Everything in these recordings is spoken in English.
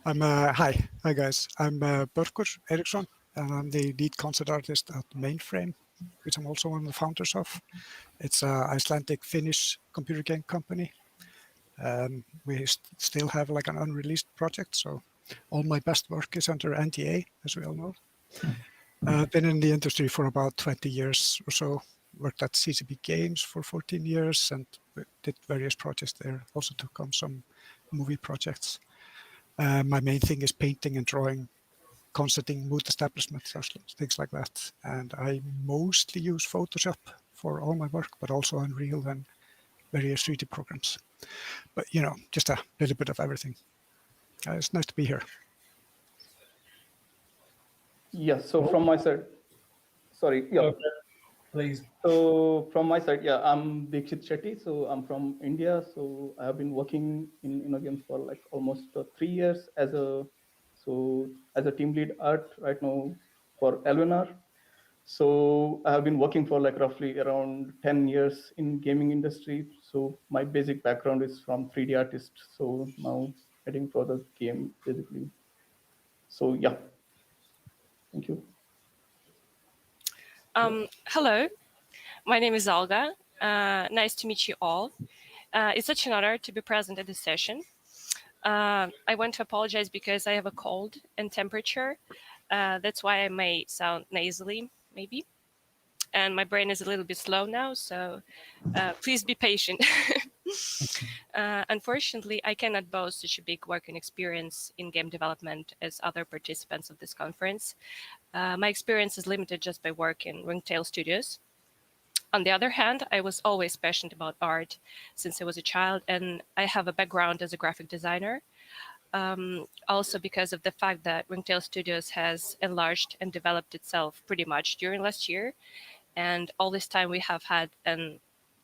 Hi guys. I'm Börkur Eriksson, and I'm the lead concept artist at Mainframe, which I'm also one of the founders of. It's an Icelandic-Finnish computer game company. We still have like an unreleased project, so all my best work is under NDA, as we all know. Been in the industry for about 20 years or so. Worked at CCP Games for 14 years and did various projects there. Also took on some movie projects. My main thing is painting and drawing, concepting, mood establishment, things like that. And I mostly use Photoshop for all my work, but also Unreal and various 3D programs. But, you know, just a little bit of everything. It's nice to be here. Yeah, so from my side, sorry, yeah. Okay, please. So from my side, yeah, I'm Dikshit Shetty. So I'm from India. So I have been working in InnoGames for like almost 3 years as a team lead art right now for Elvenar. So I have been working for like roughly around 10 years in gaming industry. So my basic background is from 3D artist. So now heading for the game basically. So yeah, thank you. Hello, my name is Olga. Nice to meet you all. It's such an honor to be present at this session. I want to apologize because I have a cold and temperature. That's why I may sound nasally, maybe. And my brain is a little bit slow now, so please be patient. Unfortunately, I cannot boast such a big working experience in game development as other participants of this conference. My experience is limited just by work in Ringtail Studios. On the other hand, I was always passionate about art since I was a child, and I have a background as a graphic designer. Also because of the fact that Ringtail Studios has enlarged and developed itself pretty much during last year. And all this time we have had an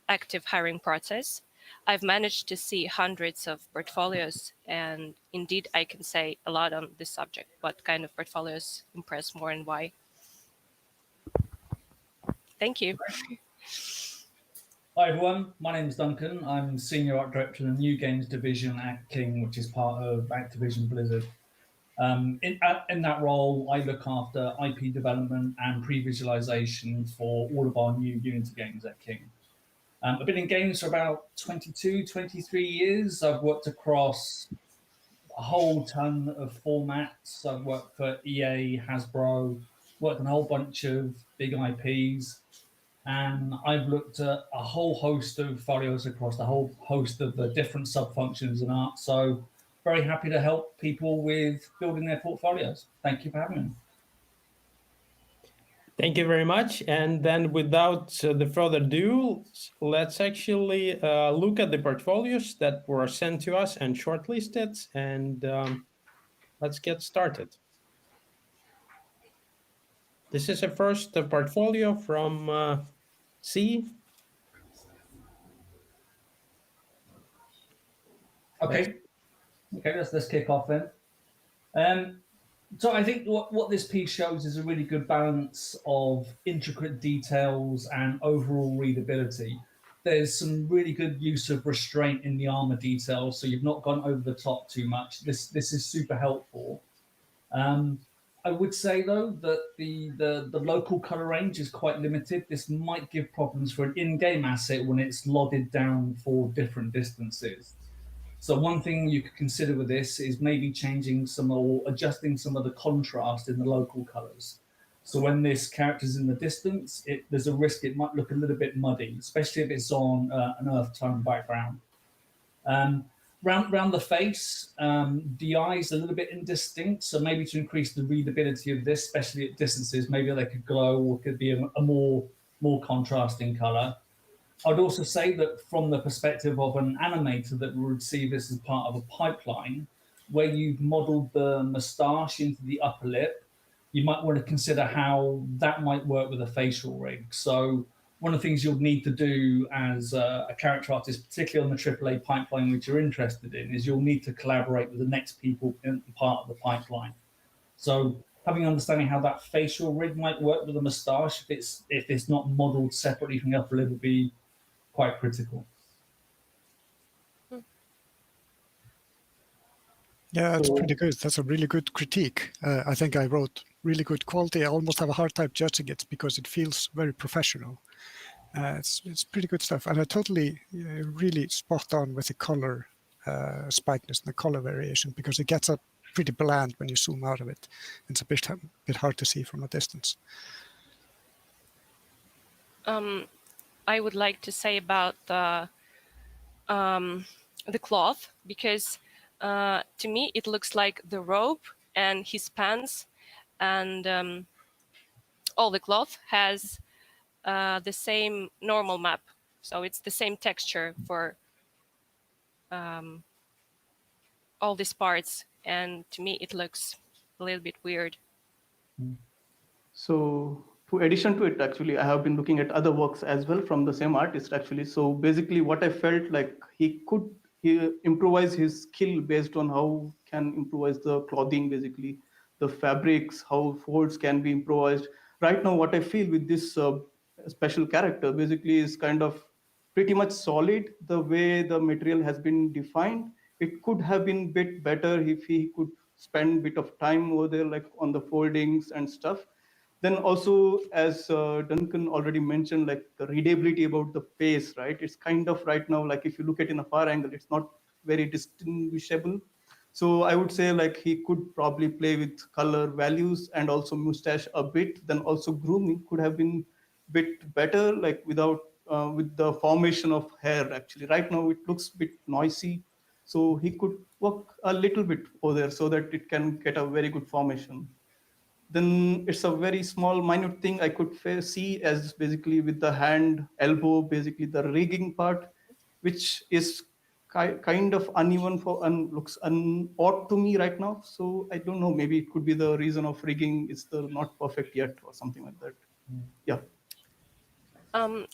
active hiring process. I've managed to see hundreds of portfolios, and indeed I can say a lot on this subject. What kind of portfolios impress more and why? Thank you. Hi everyone, my name is Duncan. I'm Senior Art Director in the New Games Division at King, which is part of Activision Blizzard. In that role, I look after IP development and pre-visualization for all of our new Unity games at King. I've been in games for about 22, 23 years. I've worked across a whole ton of formats. I've worked for EA, Hasbro, worked on a whole bunch of big IPs. And I've looked at a whole host of folios across the whole host of the different sub-functions in art. So very happy to help people with building their portfolios. Thank you for having me. Thank you very much. And then without the further ado, let's actually look at the portfolios that were sent to us and shortlisted, and let's get started. This is a first portfolio from C. Okay, let's kick off then. So I think what this piece shows is a really good balance of intricate details and overall readability. There's some really good use of restraint in the armor details, so you've not gone over the top too much. This is super helpful. I would say though that the local color range is quite limited. This might give problems for an in-game asset when it's lodded down for different distances. So one thing you could consider with this is maybe changing some or adjusting some of the contrast in the local colors. So when this character's in the distance, there's a risk it might look a little bit muddy, especially if it's on an earth tone background. Round the face, the eye's a little bit indistinct, so maybe to increase the readability of this, especially at distances, maybe they could glow or could be a more contrasting color. I'd also say that from the perspective of an animator that would see this as part of a pipeline, where you've modeled the moustache into the upper lip, you might want to consider how that might work with a facial rig. So one of the things you'll need to do as a character artist, particularly on the AAA pipeline which you're interested in, is you'll need to collaborate with the next people in part of the pipeline. So having an understanding how that facial rig might work with a moustache, if it's not modeled separately from the upper lip, would be quite critical. Yeah, that's So- pretty good. That's a really good critique. I think I wrote really good quality. I almost have a hard time judging it because it feels very professional. It's pretty good stuff, and I totally really spot on with the color spikeness and the color variation, because it gets up pretty bland when you zoom out of it. It's a bit hard to see from a distance. I would like to say about the cloth, because to me it looks like the robe and his pants, and all the cloth has the same normal map, so it's the same texture for all these parts, and to me it looks a little bit weird. So to addition to it, actually, I have been looking at other works as well from the same artist, actually. So basically what I felt like he improvise his skill based on how can improvise the clothing, basically the fabrics, how folds can be improvised. Right now, what I feel with this special character basically is kind of pretty much solid the way the material has been defined. It could have been bit better if he could spend a bit of time over there, like on the foldings and stuff. Then also, as Duncan already mentioned, like the readability about the face, right? It's kind of right now, like if you look at in a far angle, it's not very distinguishable. So I would say like he could probably play with color values and also mustache a bit. Then also grooming could have been bit better, like without with the formation of hair. Actually, right now it looks a bit noisy, so he could work a little bit over there so that it can get a very good formation. Then it's a very small minute thing I could see as basically with the hand elbow, basically the rigging part, which is kind of uneven for and looks odd to me right now. So I don't know, maybe it could be the reason of rigging is still not perfect yet or something like that. Yeah.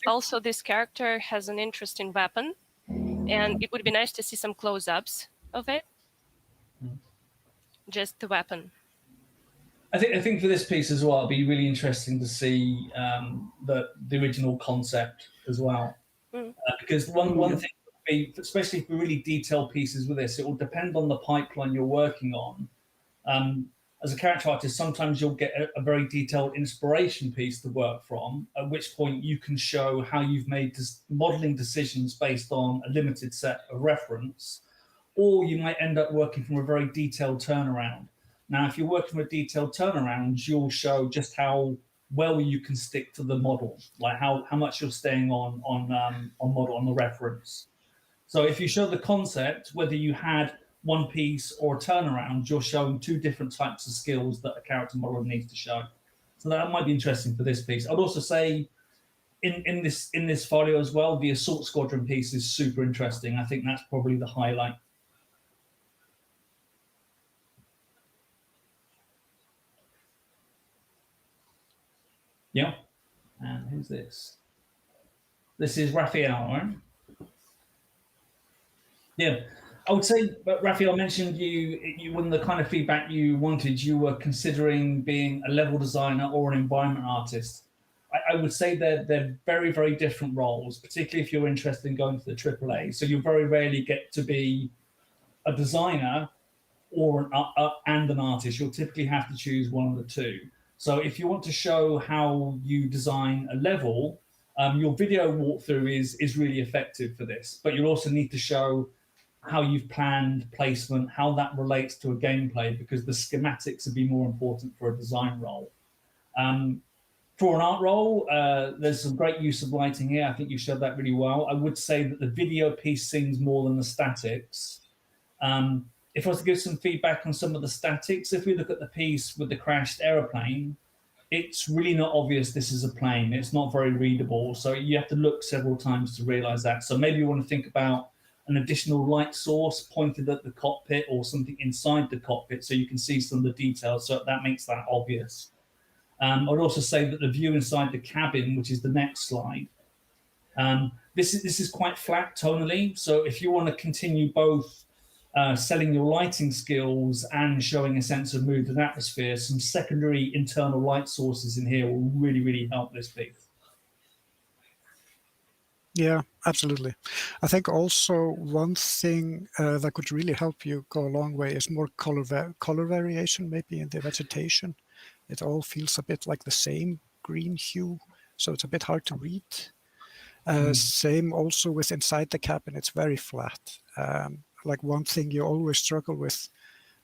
Also, this character has an interesting weapon, and it would be nice to see some close-ups of it. Just the weapon. I think for this piece as well, it'd be really interesting to see the original concept as well, because one thing would be, especially for really detailed pieces with this, it will depend on the pipeline you're working on. As a character artist, sometimes you'll get a very detailed inspiration piece to work from, at which point you can show how you've made modeling decisions based on a limited set of reference, or you might end up working from a very detailed turnaround. Now, if you're working from a detailed turnaround, you'll show just how well you can stick to the model, like how much you're staying on model, on the reference. So if you show the concept, whether you had one piece or a turnaround, you're showing two different types of skills that a character modeler needs to show. So that might be interesting for this piece. I'd also say in this folio as well, the Assault Squadron piece is super interesting. I think that's probably the highlight. Yeah. And who's this? This is Raphael, right? Yeah. I would say, but Raphael mentioned you when the kind of feedback you wanted, you were considering being a level designer or an environment artist. I would say they're very, very different roles, particularly if you're interested in going to the AAA. So you very rarely get to be a designer or an artist. You'll typically have to choose one of the two. So if you want to show how you design a level, your video walkthrough is really effective for this. But you'll also need to show how you've planned placement, how that relates to a gameplay, because the schematics would be more important for a design role. For an art role, there's some great use of lighting here. I think you showed that really well. I would say that the video piece sings more than the statics. If I was to give some feedback on some of the statics, if we look at the piece with the crashed aeroplane, it's really not obvious this is a plane. It's not very readable. So you have to look several times to realize that. So maybe you want to think about an additional light source pointed at the cockpit or something inside the cockpit so you can see some of the details. So that makes that obvious. I'd also say that the view inside the cabin, which is the next slide, this is quite flat tonally. So if you want to continue both selling your lighting skills and showing a sense of mood and atmosphere, some secondary internal light sources in here will really, really help this piece. Yeah, absolutely. I think also one thing that could really help you go a long way is more color variation, maybe in the vegetation. It all feels a bit like the same green hue, so it's a bit hard to read. Same also with inside the cabin, it's very flat. Like one thing you always struggle with,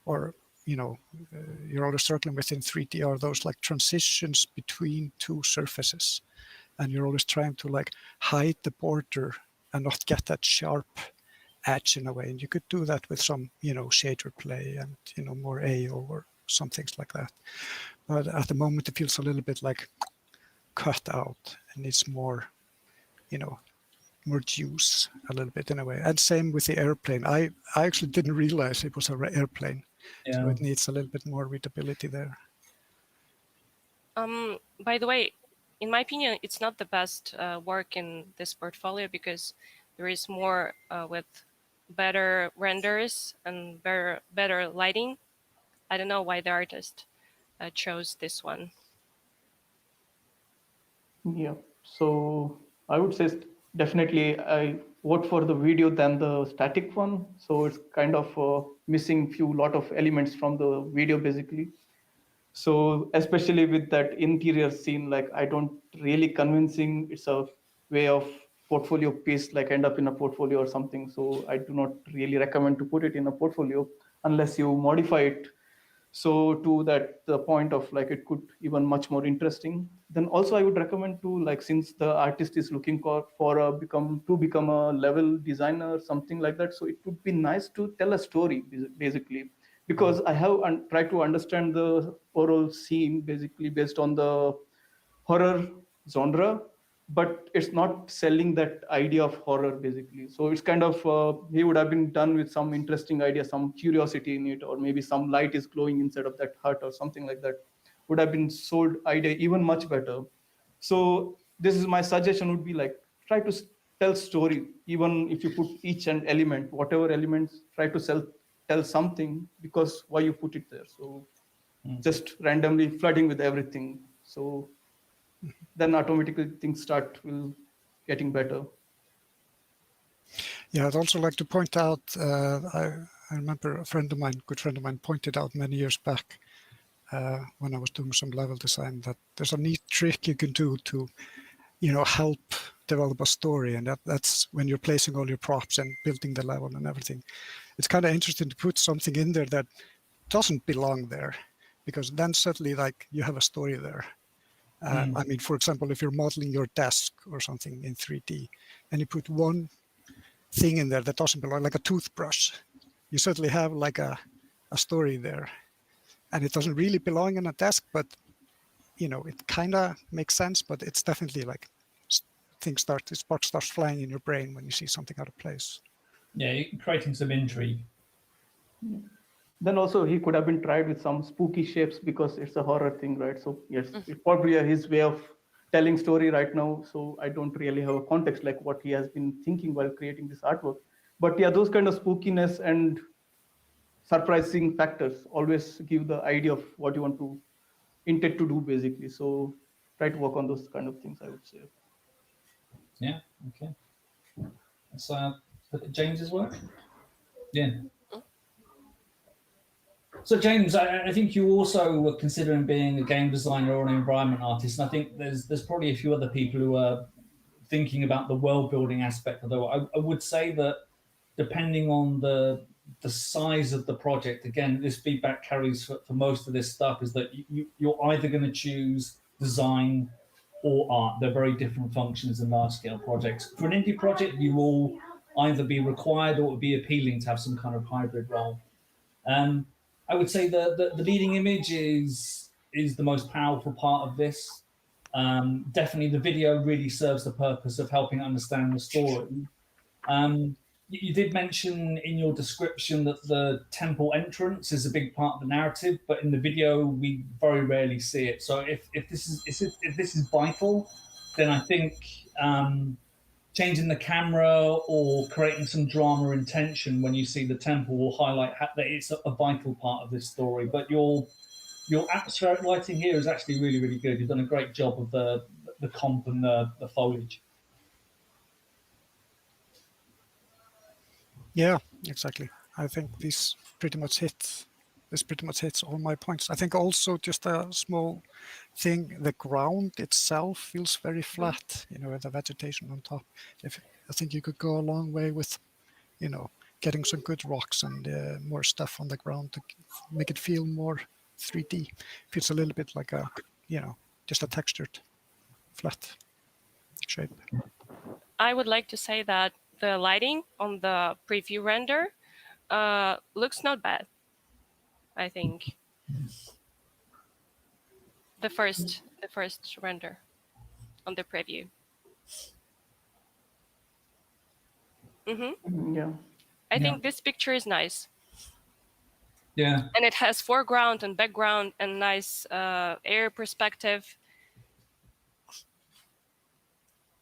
or you're always struggling with in 3D are those like transitions between two surfaces, and you're always trying to like hide the border and not get that sharp edge in a way. And you could do that with some shader play and more AO or some things like that. But at the moment it feels a little bit like cut out and it's more more juice a little bit in a way. And same with the airplane. I actually didn't realize it was an airplane, so it needs a little bit more readability there. By the way, in my opinion, it's not the best work in this portfolio because there is more with better renders and better lighting. I don't know why the artist chose this one. Yeah. So I would say definitely I vote for the video than the static one. So it's kind of missing lot of elements from the video basically. So especially with that interior scene, like I don't really convincing it's a way of portfolio piece, like end up in a portfolio or something. So I do not really recommend to put it in a portfolio unless you modify it so to that the point of like it could even much more interesting. Then also I would recommend to like since the artist is looking for a become a level designer or something like that, so it would be nice to tell a story basically, because I have tried to understand the overall scene basically based on the horror genre, but it's not selling that idea of horror basically. So it's kind of he would have been done with some interesting idea, some curiosity in it, or maybe some light is glowing inside of that hut or something like that. Would have been sold idea even much better. So this is my suggestion would be like try to tell story, even if you put each and element, whatever elements, try to tell something, because why you put it there. So just randomly flooding with everything. So then automatically things will getting better. Yeah, I'd also like to point out, I remember good friend of mine pointed out many years back when I was doing some level design that there's a neat trick you can do to, help develop a story. And that's when you're placing all your props and building the level and everything. It's kind of interesting to put something in there that doesn't belong there, because then suddenly like you have a story there. I mean, for example, if you're modeling your desk or something in 3D and you put one thing in there that doesn't belong, like a toothbrush, you suddenly have like a story there. And it doesn't really belong in a desk, but it kind of makes sense, but it's definitely like spark starts flying in your brain when you see something out of place. Yeah, creating some intrigue. Then also he could have been tried with some spooky shapes because it's a horror thing, right? So yes, it's probably his way of telling story right now. So I don't really have a context like what he has been thinking while creating this artwork. But yeah, those kind of spookiness and surprising factors always give the idea of what you want to intend to do basically. So try to work on those kind of things, I would say. Yeah. Okay. Let's look at James's work. Yeah. So James, I think you also were considering being a game designer or an environment artist, and I think there's probably a few other people who are thinking about the world building aspect. Although I would say that depending on the size of the project, again, this feedback carries for most of this stuff is that you're either going to choose design or art. They're very different functions in large scale projects. For an indie project, you will either be required or it would be appealing to have some kind of hybrid role. I would say the leading image is the most powerful part of this. Definitely, the video really serves the purpose of helping understand the story. You did mention in your description that the temple entrance is a big part of the narrative, but in the video we very rarely see it. So if this is vital, then I think changing the camera or creating some drama and tension when you see the temple will highlight that it's a vital part of this story. But your atmospheric lighting here is actually really good. You've done a great job of the comp and the foliage. Yeah, exactly. I think this pretty much hits all my points. I think also just a small thing, the ground itself feels very flat, with the vegetation on top. I think you could go a long way with, getting some good rocks and more stuff on the ground to make it feel more 3D. Feels a little bit like just a textured flat shape. I would like to say that the lighting on the preview render looks not bad. I think the first render on the preview. Yeah. I think this picture is nice. Yeah. And it has foreground and background and nice air perspective.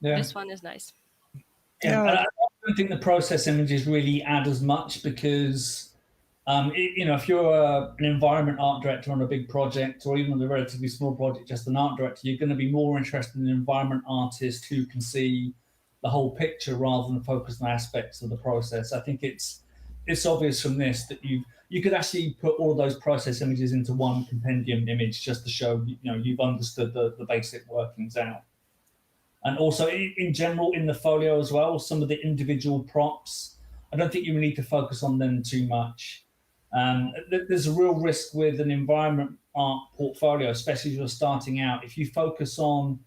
Yeah. This one is nice. Yeah. Yeah. I don't think the process images really add as much because, if you're an environment art director on a big project or even on a relatively small project, just an art director, you're going to be more interested in an environment artist who can see the whole picture rather than focus on aspects of the process. I think it's obvious from this that you could actually put all those process images into one compendium image just to show you've understood the basic workings out. And also in general in the folio as well, some of the individual props, I don't think you need to focus on them too much. There's a real risk with an environment art portfolio, especially if you're starting out. If you focus on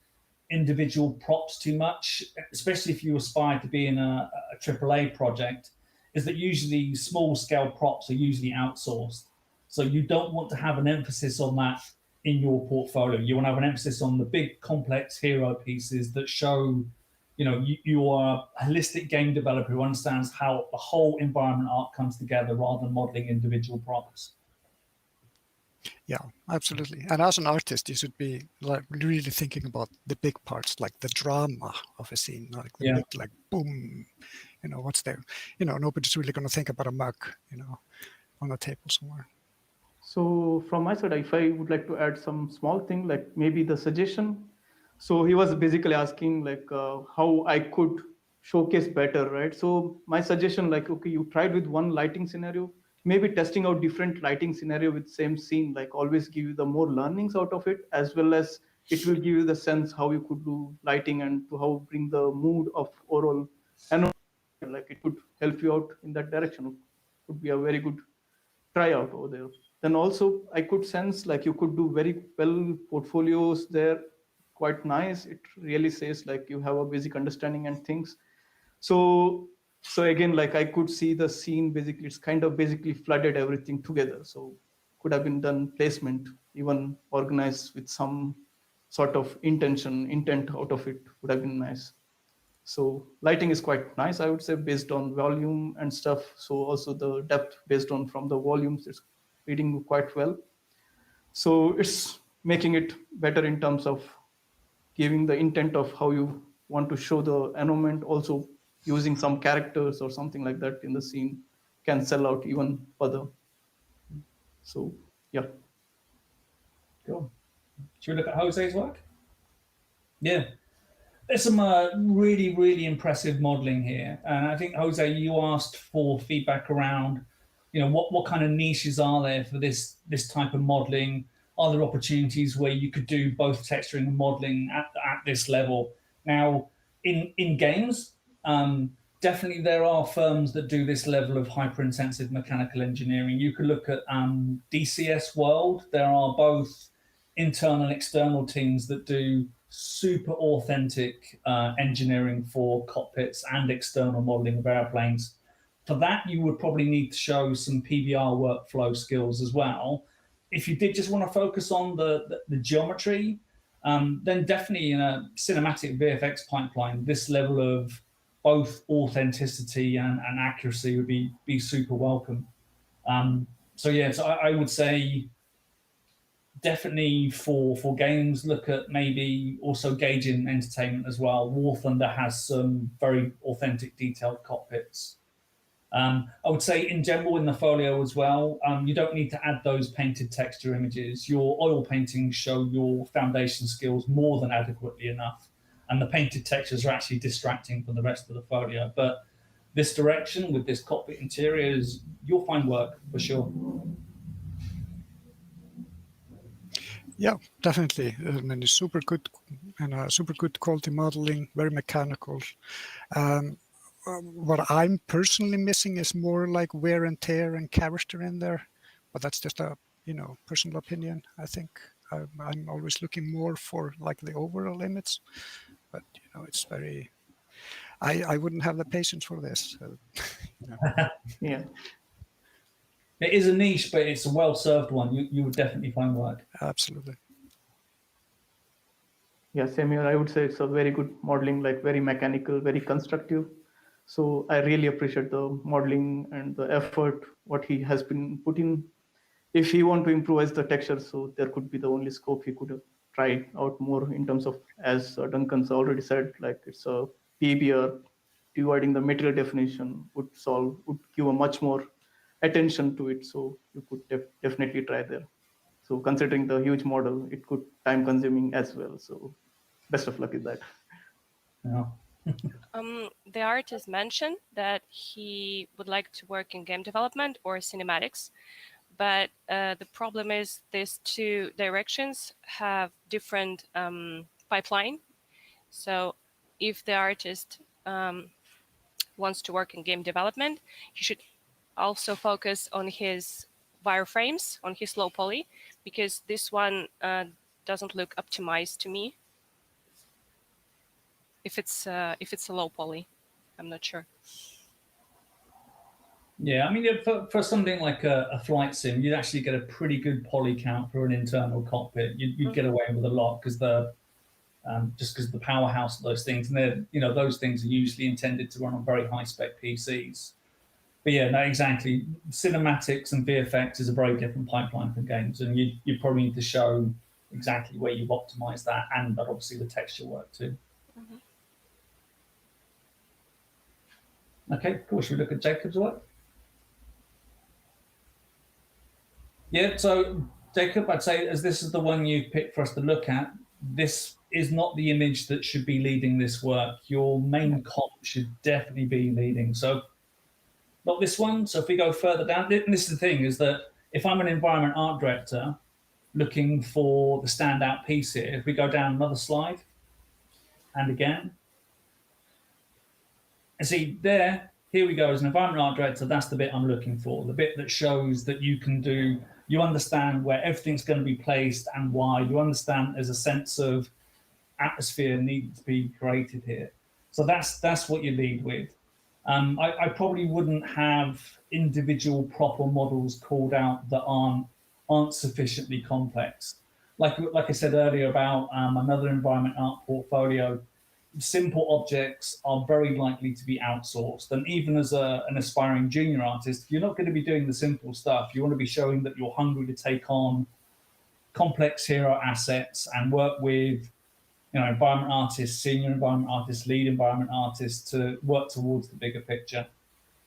individual props too much, especially if you aspire to be in a AAA project, is that usually small scale props are usually outsourced. So you don't want to have an emphasis on that in your portfolio. You want to have an emphasis on the big complex hero pieces that show, you are a holistic game developer who understands how the whole environment art comes together rather than modeling individual props. Yeah, absolutely. And as an artist, you should be like really thinking about the big parts, like the drama of a scene, like the big, like boom, what's there. Nobody's really going to think about a mug, on a table somewhere. So from my side, if I would like to add some small thing, like maybe the suggestion. So he was basically asking like how I could showcase better, right? So my suggestion, like, okay, you tried with one lighting scenario, maybe testing out different lighting scenario with same scene, like always give you the more learnings out of it, as well as it will give you the sense how you could do lighting and to how bring the mood of overall, and like it could help you out in that direction. It would be a very good tryout over there. Then also I could sense like you could do very well portfolios there, quite nice. It really says like you have a basic understanding and things. So again, like I could see the scene basically, it's kind of basically flooded everything together. So could have been done placement, even organized with some sort of intent out of it would have been nice. So lighting is quite nice, I would say, based on volume and stuff. So also the depth based on from the volumes, it's reading quite well. So it's making it better in terms of giving the intent of how you want to show the environment. Also using some characters or something like that in the scene can sell out even further. So yeah. Cool. Should we look at Jose's work? Yeah. There's some really, really impressive modeling here. And I think, Jose, you asked for feedback around, what kind of niches are there for this type of modeling? Are there opportunities where you could do both texturing and modeling at this level? Now, in games, definitely there are firms that do this level of hyper-intensive mechanical engineering. You could look at DCS World. There are both internal and external teams that do super authentic engineering for cockpits and external modeling of airplanes. For that, you would probably need to show some PBR workflow skills as well. If you did just want to focus on the geometry, then definitely in a cinematic VFX pipeline, this level of both authenticity and accuracy would be super welcome. So I would say definitely for games, look at maybe also gauging entertainment as well. War Thunder has some very authentic, detailed cockpits. I would say in general in the folio as well, you don't need to add those painted texture images. Your oil paintings show your foundation skills more than adequately enough. And the painted textures are actually distracting from the rest of the folio. But this direction with this cockpit interiors, you'll find work for sure. Yeah, definitely. I mean, it's super good and super good quality modeling, very mechanical. What I'm personally missing is more like wear and tear and character in there, but that's just a personal opinion. I think I'm always looking more for like the overall image, but it's very. I wouldn't have the patience for this. Yeah. It is a niche, but it's a well-served one. You would definitely find work. Absolutely. Yeah, same here. I would say it's a very good modeling, like very mechanical, very constructive. So I really appreciate the modeling and the effort what he has been put in. If he want to improvise the texture, so there could be the only scope he could have tried out more in terms of, as Duncan's already said, like it's a PBR, dividing the material definition would give a much more attention to it. So you could definitely try there. So considering the huge model, it could time consuming as well. So best of luck with that. Yeah. The artist mentioned that he would like to work in game development or cinematics, but the problem is these two directions have different pipeline. So if the artist wants to work in game development, he should also focus on his wireframes, on his low poly, because this one doesn't look optimized to me. If it's a low poly, I'm not sure. Yeah, I mean, for something like a flight sim, you'd actually get a pretty good poly count for an internal cockpit. You'd get away with a lot because just because the powerhouse of those things, and those things are usually intended to run on very high spec PCs. But yeah, no, exactly. Cinematics and VFX is a very different pipeline for games, and you probably need to show exactly where you've optimized that, and but obviously the texture work too. Mm-hmm. Okay, cool. Should we look at Jacob's work? Yeah, so Jacob, I'd say as this is the one you picked for us to look at, this is not the image that should be leading this work. Your main comp should definitely be leading. So not this one. So if we go further down, and this is the thing, is that if I'm an environment art director looking for the standout piece here, if we go down another slide, and again, and see there, here we go, as an environment art director, that's the bit I'm looking for, the bit that shows that you understand where everything's going to be placed and why. You understand there's a sense of atmosphere needed to be created here. So that's what you lead with. I probably wouldn't have individual proper models called out that aren't sufficiently complex. Like I said earlier about another environment art portfolio, simple objects are very likely to be outsourced. And even as an aspiring junior artist, you're not going to be doing the simple stuff. You want to be showing that you're hungry to take on complex hero assets and work with environment artists, senior environment artists, lead environment artists to work towards the bigger picture.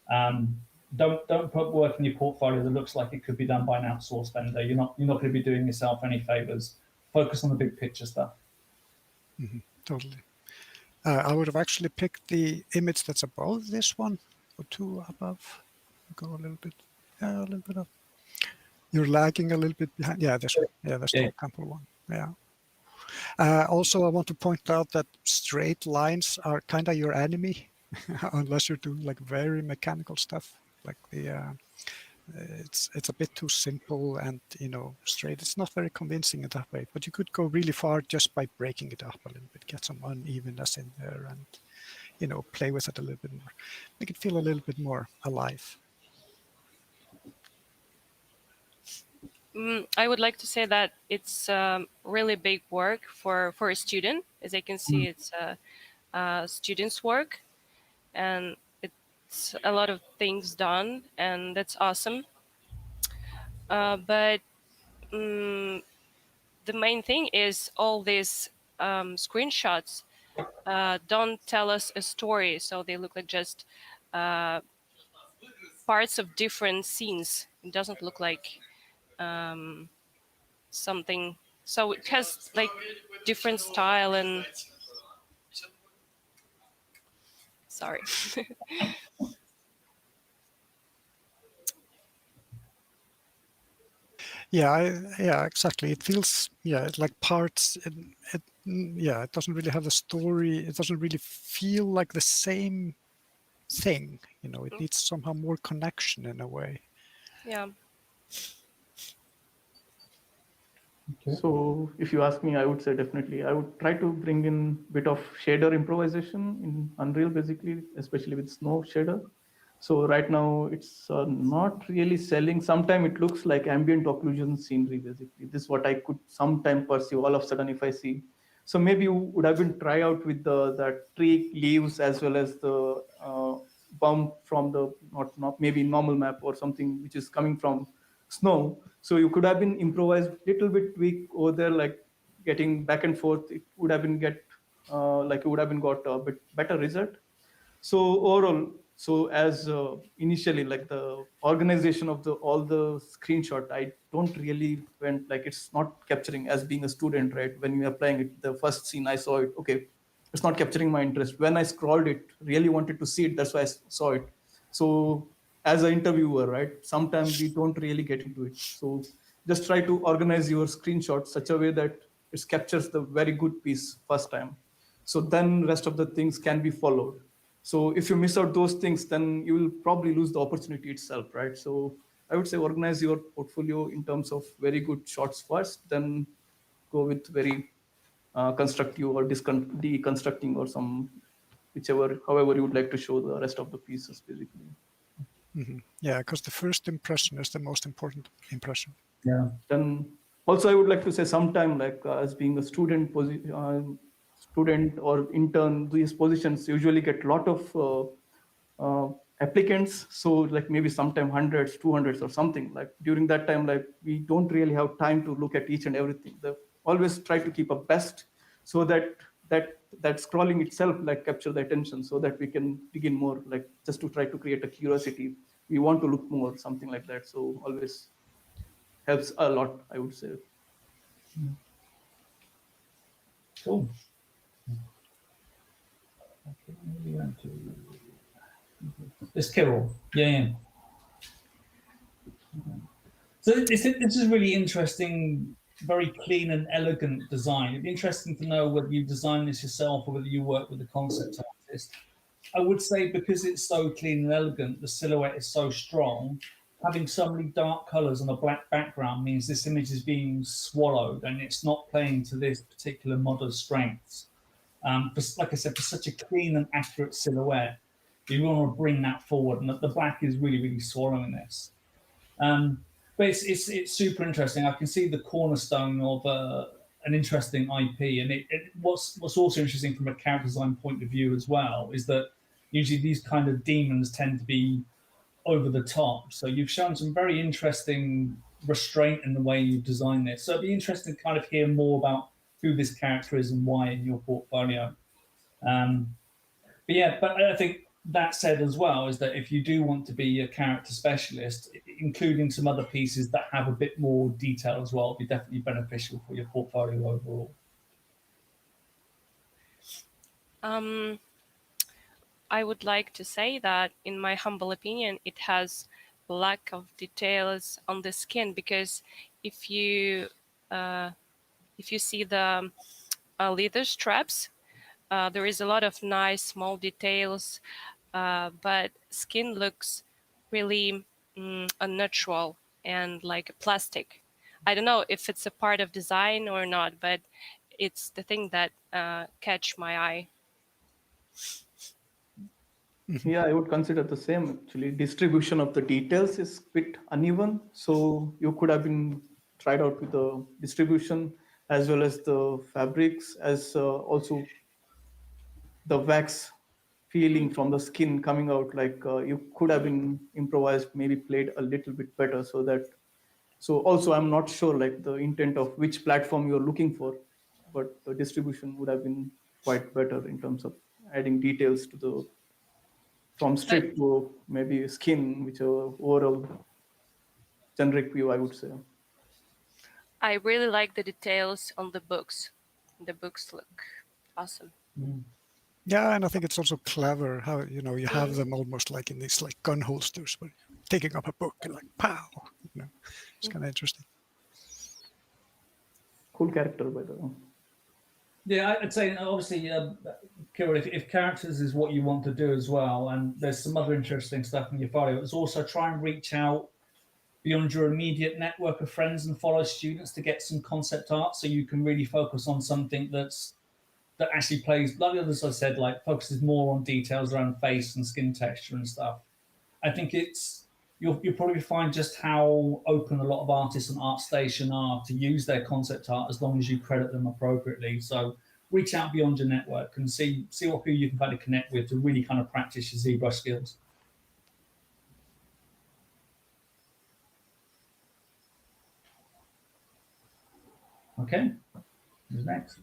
Don't put work in your portfolio that looks like it could be done by an outsourced vendor. You're not going to be doing yourself any favors. Focus on the big picture stuff. Mm-hmm. Totally. I would have actually picked the image that's above this one, or two above. Go a little bit, a little bit up. You're lagging a little bit behind. Yeah, this one. Yeah, that's the example one. Yeah. Also, I want to point out that straight lines are kind of your enemy, unless you're doing like very mechanical stuff. Like it's a bit too simple and straight. It's not very convincing in that way. But you could go really far just by breaking it up a little bit, get some unevenness in there, and play with it a little bit more, make it feel a little bit more alive. I would like to say that it's really big work for a student. As I can see, it's a student's work, and it's a lot of things done, and that's awesome. But the main thing is all these screenshots don't tell us a story, so they look like just parts of different scenes. It doesn't look like something. So it has like different style and Sorry. Yeah, exactly. It feels, like parts. It doesn't really have the story. It doesn't really feel like the same thing. It needs somehow more connection in a way. Yeah. So if you ask me, I would say definitely I would try to bring in a bit of shader improvisation in Unreal, basically, especially with snow shader. So right now it's not really selling. Sometimes it looks like ambient occlusion scenery, basically. This is what I could sometime perceive all of a sudden if I see. So maybe you would have been try out with that tree leaves as well as the bump from the not maybe normal map or something which is coming from snow. So you could have been improvised little bit tweak over there, like getting back and forth. It would have been get like it would have been got a bit better result. So overall, so as initially like the organization of the all the screenshot, I don't really went like it's not capturing as being a student, right? When you are playing it, the first scene I saw it, okay, it's not capturing my interest. When I scrolled it, really wanted to see it, that's why I saw it. So as an interviewer, right, sometimes we don't really get into it. So just try to organize your screenshot such a way that it captures the very good piece first time. So then rest of the things can be followed. So if you miss out those things, then you will probably lose the opportunity itself, right? So I would say organize your portfolio in terms of very good shots first, then go with very constructive or deconstructing or some whichever, however you would like to show the rest of the pieces, basically. Yeah, because the first impression is the most important impression. Yeah. Then also I would like to say sometime like as being a student or intern, these positions usually get a lot of applicants. So like maybe sometime hundreds, 200s or something. Like during that time, like we don't really have time to look at each and everything. Always try to keep a best so that scrolling itself like capture the attention so that we can dig in more, like just to try to create a curiosity. We want to look more, something like that. So always helps a lot, I would say. Cool. Okay, maybe on to it's Kirill. Yeah. So this is really interesting, very clean and elegant design. It'd be interesting to know whether you designed this yourself or whether you work with a concept artist. I would say because it's so clean and elegant, the silhouette is so strong. Having so many dark colors on a black background means this image is being swallowed and it's not playing to this particular model's strengths. Like I said, for such a clean and accurate silhouette, you want to bring that forward, and the black is really, really swallowing this. Um, but it's super interesting. I can see the cornerstone of an interesting IP, and what's also interesting from a character design point of view as well is that usually these kind of demons tend to be over the top. So you've shown some very interesting restraint in the way you've designed this. So it'd be interesting to kind of hear more about who this character is and why in your portfolio. Um, but I think that said as well is that if you do want to be a character specialist, including some other pieces that have a bit more detail as well, would be definitely beneficial for your portfolio overall. I would like to say that, in my humble opinion, it has lack of details on the skin, because if you see the leather straps, there is a lot of nice small details, but skin looks really unnatural and like plastic. I don't know if it's a part of design or not, but it's the thing that catch my eye. Yeah, I would consider the same actually. Distribution of the details is a bit uneven. So you could have been tried out with the distribution as well as the fabrics, as also the wax feeling from the skin coming out. Like you could have been improvised, maybe played a little bit better so that. So also, I'm not sure like the intent of which platform you're looking for, but the distribution would have been quite better in terms of adding details to the from But strip to maybe skin, which are overall generic view, I would say. I really like the details on the books. The books look awesome. Yeah, and I think it's also clever how you have them almost like in these like gun holsters, but taking up a book and like pow. It's kind of interesting. Cool character, by the way. Yeah, I'd say obviously, Kira, if characters is what you want to do as well, and there's some other interesting stuff in your folio, it's also try and reach out beyond your immediate network of friends and follow students to get some concept art, so you can really focus on something that actually plays, like the others I said, like focuses more on details around face and skin texture and stuff. I think you'll probably find just how open a lot of artists and ArtStation are to use their concept art as long as you credit them appropriately. So reach out beyond your network and see what people you can kind of connect with to really kind of practice your ZBrush skills. Okay, who's next?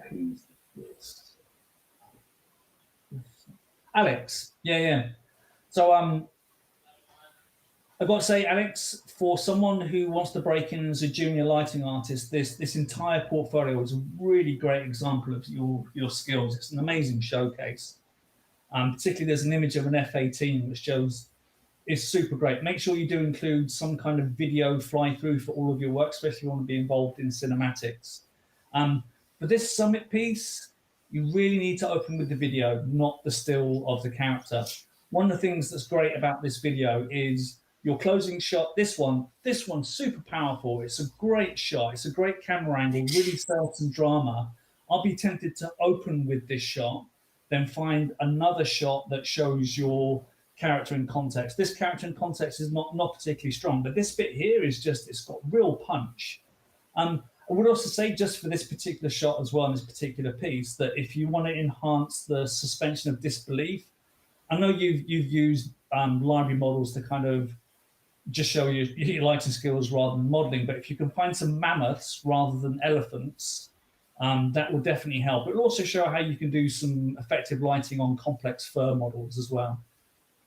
Who's this? Alex. Yeah. So I've got to say, Alex, for someone who wants to break in as a junior lighting artist, this entire portfolio is a really great example of your skills. It's an amazing showcase. Particularly, there's an image of an F-18 which shows is super great. Make sure you do include some kind of video fly through for all of your work, especially if you want to be involved in cinematics. For this summit piece, you really need to open with the video, not the still of the character. One of the things that's great about this video is your closing shot. This one's super powerful. It's a great shot. It's a great camera angle, really sells some drama. I'll be tempted to open with this shot, then find another shot that shows your character in context. This character in context is not particularly strong, but this bit here is just, it's got real punch. I would also say, just for this particular shot as well, in this particular piece, that if you want to enhance the suspension of disbelief, I know you've used library models to kind of just show your lighting skills rather than modeling, but if you can find some mammoths rather than elephants, that will definitely help. It will also show how you can do some effective lighting on complex fur models as well.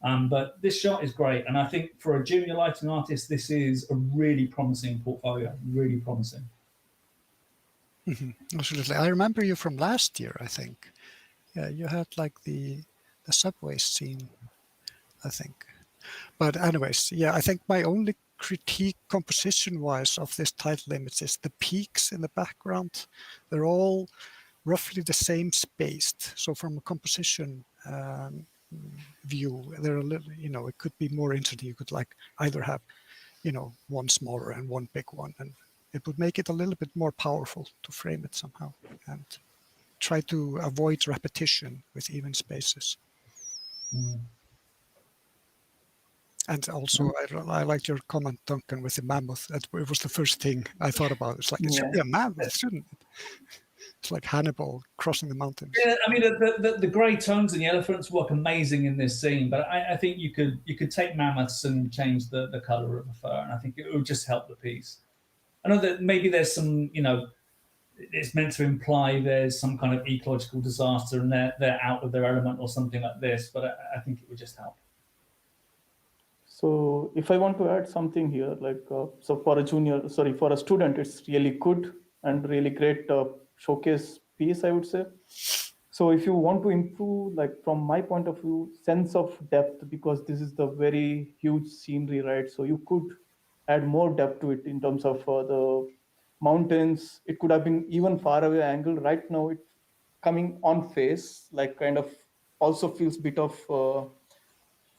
But this shot is great, and I think for a junior lighting artist, this is a really promising portfolio, really promising. Absolutely. I remember you from last year, I think. Yeah, you had like the subway scene, I think. But anyways, yeah, I think my only critique composition-wise of this title image is the peaks in the background. They're all roughly the same spaced. So from a composition view, they're a little, it could be more interesting. You could like either have, one smaller and one big one, and it would make it a little bit more powerful to frame it somehow and try to avoid repetition with even spaces. And also, I liked your comment, Duncan, with the mammoth. It was the first thing I thought about. It's like, it should be a mammoth, shouldn't it? It's like Hannibal crossing the mountains. Yeah, I mean, the grey tones and the elephants work amazing in this scene, but I think you could take mammoths and change the colour of the fur, and I think it would just help the piece. I know that maybe there's some, it's meant to imply there's some kind of ecological disaster and they're out of their element or something like this, but I think it would just help. So if I want to add something here, like, so for a student, it's really good and really great showcase piece, I would say. So if you want to improve, like from my point of view, sense of depth, because this is the very huge scenery, right? So you could add more depth to it in terms of the mountains. It could have been even far away angle. Right now, it's coming on face, like kind of also feels bit of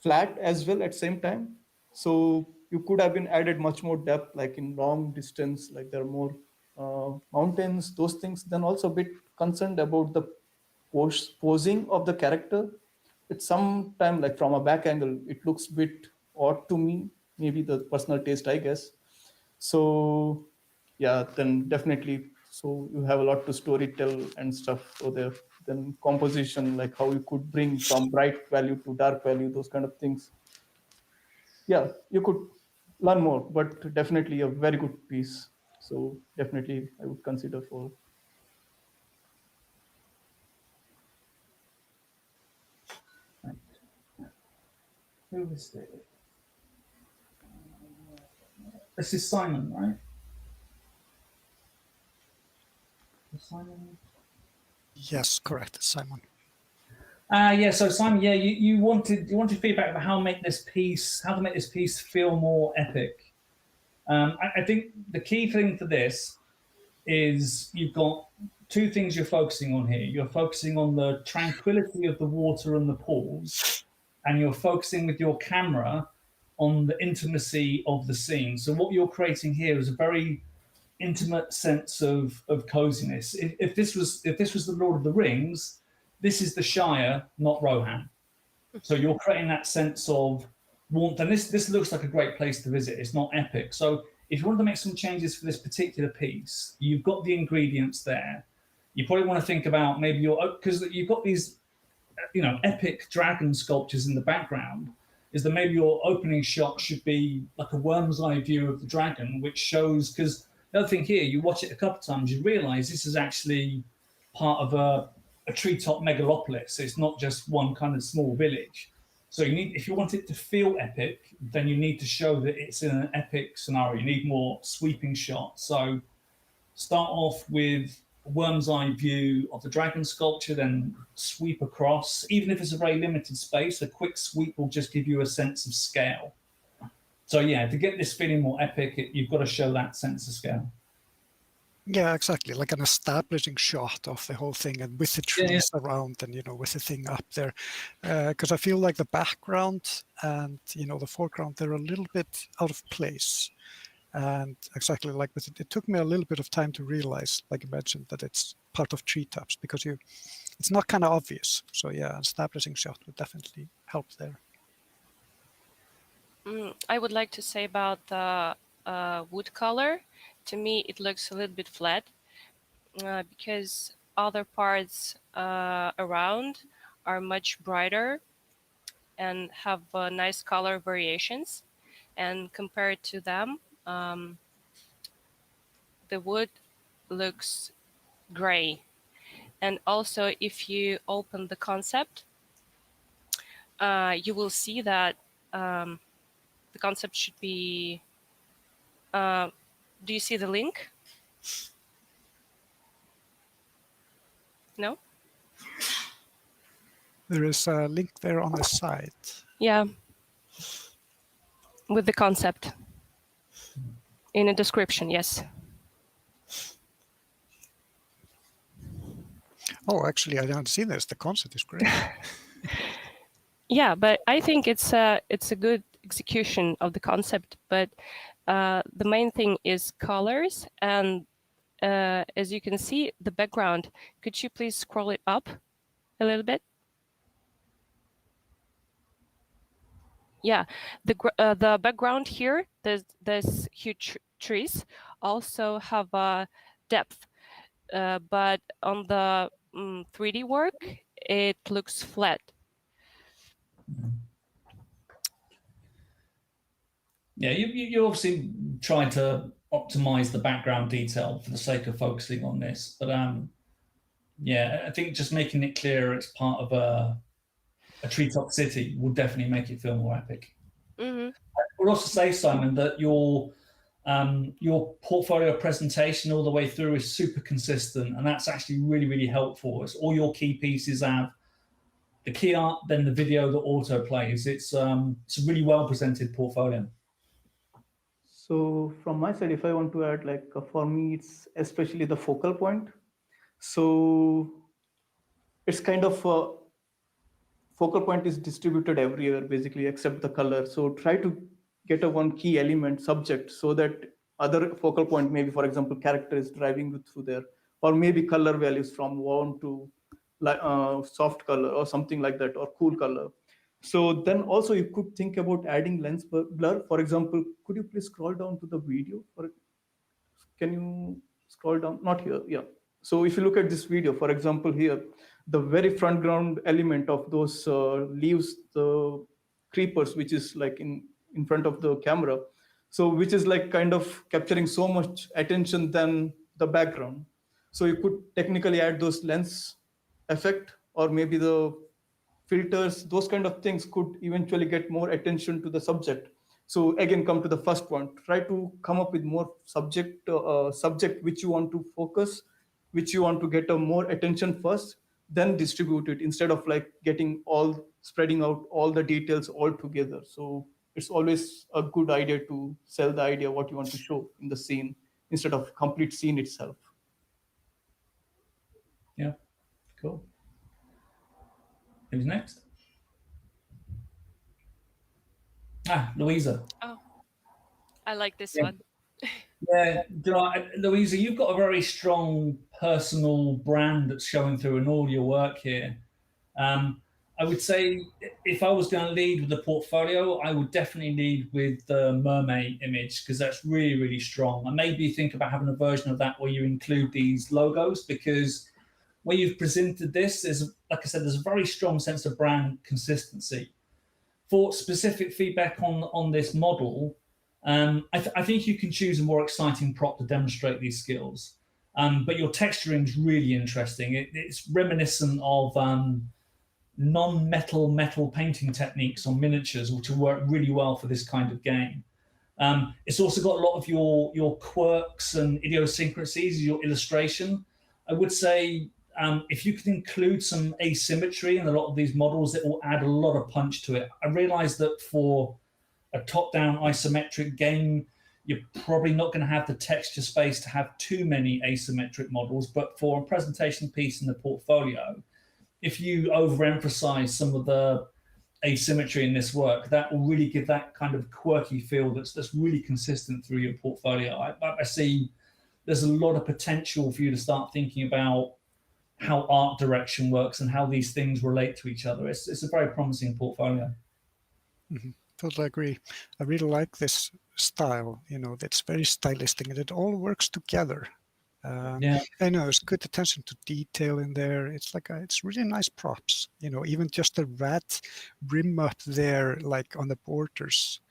flat as well at same time. So you could have been added much more depth, like in long distance, like there are more mountains, those things. Then also a bit concerned about the posing of the character. It's sometime like from a back angle, it looks a bit odd to me, maybe the personal taste, I guess. So yeah, then definitely, so you have a lot to story tell and stuff. So there, then composition, like how you could bring from bright value to dark value, those kind of things. Yeah, you could learn more, but definitely a very good piece. So definitely I would consider for. Who is it? This is Simon, right? Simon? Yes, correct, Simon. Yeah. So Simon, yeah, you wanted feedback about how to make this piece feel more epic. I think the key thing for this is you've got two things you're focusing on here. You're focusing on the tranquility of the water and the pools, and you're focusing with your camera on the intimacy of the scene. So what you're creating here is a very intimate sense of coziness. If this was the Lord of the Rings, this is the Shire, not Rohan. So you're creating that sense of warmth, and this looks like a great place to visit. It's not epic. So if you want to make some changes for this particular piece, you've got the ingredients there. You probably want to think about maybe because you've got these epic dragon sculptures in the background. Is that maybe your opening shot should be like a worm's eye view of the dragon, which shows, because the other thing here, you watch it a couple of times, you realize this is actually part of a treetop megalopolis. It's not just one kind of small village. So if you want it to feel epic, then you need to show that it's in an epic scenario. You need more sweeping shots. So start off with a worm's eye view of the dragon sculpture, then sweep across. Even if it's a very limited space, a quick sweep will just give you a sense of scale. So yeah, to get this feeling more epic, you've got to show that sense of scale. Yeah, exactly, like an establishing shot of the whole thing, and with the trees around, and with the thing up there, because I feel like the background and the foreground, they're a little bit out of place. And exactly like with it took me a little bit of time to realize, like you mentioned, that it's part of treetops, because it's not kind of obvious. So yeah, establishing shot would definitely help there. I would like to say about the wood color. To me, it looks a little bit flat because other parts around are much brighter and have nice color variations. And compared to them, the wood looks gray. And also, if you open the concept, you will see that the concept should be. Do you see the link? No? There is a link there on the side. Yeah. With the concept. In a description, yes. Oh, actually, I haven't seen this. The concept is great. Yeah, but I think it's a good execution of the concept. But the main thing is colors, and as you can see, the background. Could you please scroll it up a little bit? Yeah, the background here, there's huge trees, also have a depth, but on the 3D work, it looks flat. Yeah, you obviously trying to optimize the background detail for the sake of focusing on this, but yeah, I think just making it clear it's part of a treetop city will definitely make it feel more epic. Mm-hmm. I would also say, Simon, that your portfolio presentation all the way through is super consistent, and that's actually really, really helpful. It's all your key pieces have the key art, then the video that auto plays. It's a really well presented portfolio. So from my side, if I want to add, like for me, it's especially the focal point. So it's kind of focal point is distributed everywhere, basically, except the color. So try to get a one key element subject so that other focal point, maybe for example, character is driving you through there, or maybe color values from warm to soft color or something like that, or cool color. So then also you could think about adding lens blur. For example, could you please scroll down to the video? Can you scroll down? Not here. Yeah. So if you look at this video, for example, here, the very front ground element of those leaves, the creepers, which is like in front of the camera. So which is like kind of capturing so much attention than the background. So you could technically add those lens effect, or maybe the filters, those kind of things could eventually get more attention to the subject. So again, come to the first point, try to come up with more subject which you want to focus, which you want to get a more attention first, then distribute it instead of like spreading out all the details all together. So it's always a good idea to sell the idea what you want to show in the scene instead of complete scene itself. Yeah, cool. Who's next? Louisa. Oh, I like this Yeah. one. Yeah, Louisa, you've got a very strong personal brand that's showing through in all your work here. I would say if I was going to lead with the portfolio, I would definitely lead with the mermaid image because that's really, really strong. And maybe think about having a version of that where you include these logos because where you've presented this is, like I said, there's a very strong sense of brand consistency. For specific feedback on this model, I think you can choose a more exciting prop to demonstrate these skills. But your texturing is really interesting. It's reminiscent of non-metal metal painting techniques on miniatures, which will work really well for this kind of game. It's also got a lot of your quirks and idiosyncrasies, your illustration. I would say if you can include some asymmetry in a lot of these models, it will add a lot of punch to it. I realize that for a top-down isometric game, you're probably not going to have the texture space to have too many asymmetric models, but for a presentation piece in the portfolio, if you overemphasize some of the asymmetry in this work, that will really give that kind of quirky feel that's really consistent through your portfolio. I see there's a lot of potential for you to start thinking about how art direction works and how these things relate to each other. It's a very promising portfolio. Mm-hmm. Totally agree. I really like this style, that's very stylistic and it all works together. Yeah. I know it's good attention to detail in there. It's it's really nice props, even just the rat brim up there, like on the borders,